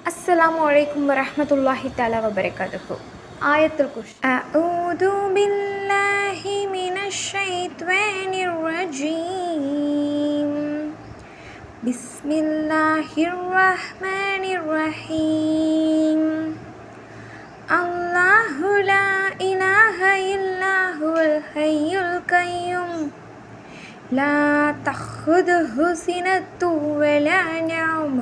अस्सलामु अलैकुम वरहमतुल्लाहि ताला वबरकातुहु। आयतुल कुर्सी। अऊदु बिल्लाहि मिनश शैत्वानिर रजीम। बिस्मिल्लाहिर रहमानिर रहीम। अल्लाहु ला इलाहा इल्ला हुवल हय्युल कय्यूम। ला तख़ुदुहु सिनतु वला नौम।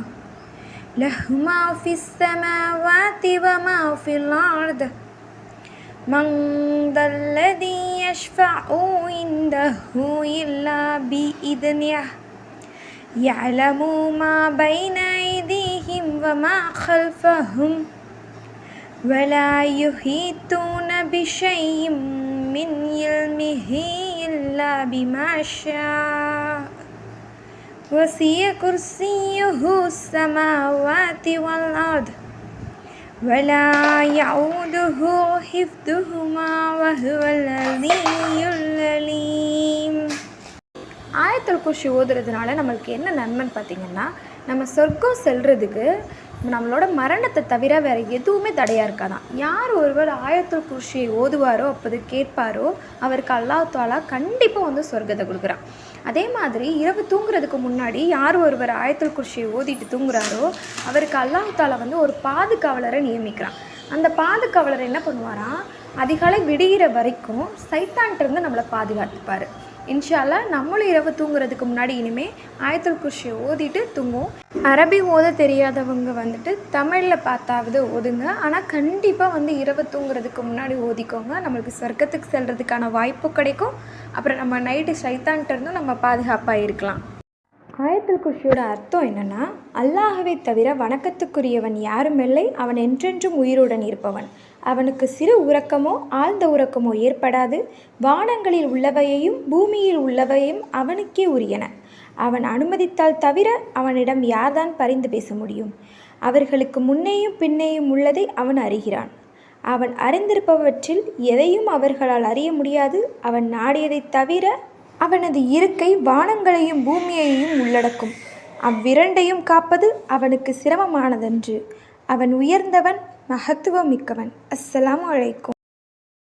लहु मा फिस्समावाति व मा फिल अर्द। मन दल्लज़ी यशफ़अु इंदहु इल्ला बिइज़्निह। यअलमु मा बैन अयदीहिम व मा खल्फ़हुम। वला युहीतून बिशैइन मिन इल्मिही इल्ला बिमा शाअ। वसिअ कुर्सियुहु अस्समावाति वल अर्द। वला यऊदुहु हिफ्दुहुमा वहुवल अलियुल अलीम। ஆயத்துல் குர்சி ஓதுறதுனால நம்மளுக்கு என்ன நன்மைன்னு பார்த்திங்கன்னா, நம்ம சொர்க்கம் செல்றதுக்கு நம்மளோட மரணத்தை தவிர வேறு எதுவுமே தடையாக இருக்காதான். யார் ஒருவர் ஆயத்துல் குர்சியை ஓதுவாரோ அப்போது கேட்பாரோ அவருக்கு அல்லாஹ் தஆலா கண்டிப்பாக சொர்க்கத்தை கொடுக்குறான். அதே மாதிரி இரவு தூங்குறதுக்கு முன்னாடி யார் ஒருவர் ஆயத்துல் குர்சியை ஓதிட்டு தூங்குறாரோ அவருக்கு அல்லாஹ் தஆலா ஒரு பாதுகாவலரை நியமிக்கிறான். அந்த பாதுகாவலர் என்ன பண்ணுவாராம், அதிகாலை விடுகிற வரைக்கும் சைத்தான்கிட்டருந்து நம்மளை பாதுகாத்துப்பார். இன்ஷா அல்லாஹ் நம்மளும் இரவு தூங்குறதுக்கு முன்னாடி இனிமேல் ஆயத்துல் குர்சியை ஓதிட்டு தூங்குவோம். அரபி ஓத தெரியாதவங்க தமிழில் பார்த்தாவது ஓதுங்க. ஆனால் கண்டிப்பாக இரவு தூங்குறதுக்கு முன்னாடி ஓதிக்கோங்க. நம்மளுக்கு சொர்க்கத்துக்கு செல்கிறதுக்கான வாய்ப்பு கிடைக்கும். அப்புறம் நம்ம நைட்டு சைத்தான்கிட்டருந்தும் நம்ம பாதுகாப்பாக இருக்கலாம். ஆயத்துல் குர்சியோட அர்த்தம் என்னென்னா, அல்லாஹ்வை தவிர வணக்கத்துக்குரியவன் யாரும் இல்லை, அவன் என்றென்றும் உயிருடன் இருப்பவன். அவனுக்கு சிறு உறக்கமோ ஆழ்ந்த உறக்கமோ ஏற்படாது. வானங்களில் உள்ளவையையும் பூமியில் உள்ளவையும் அவனுக்கே உரியன. அவன் அனுமதித்தால் தவிர அவனிடம் யார்தான் பரிந்து பேச முடியும்? அவர்களுக்கு முன்னேயும் பின்னேயும் உள்ளதை அவன் அறிகிறான். அவன் அறிந்திருப்பவற்றில் எதையும் அவர்களால் அறிய முடியாது. அவன் நாடியதை தவிர அவனது இருக்கை வானங்களையும் பூமியையும் உள்ளடக்கும். அவ்விரண்டையும் காப்பது அவனுக்கு சிரமமானதன்று. அவன் உயர்ந்தவன், மகத்துவம் மிக்கவன். அஸ்ஸலாமு அலைக்கும்.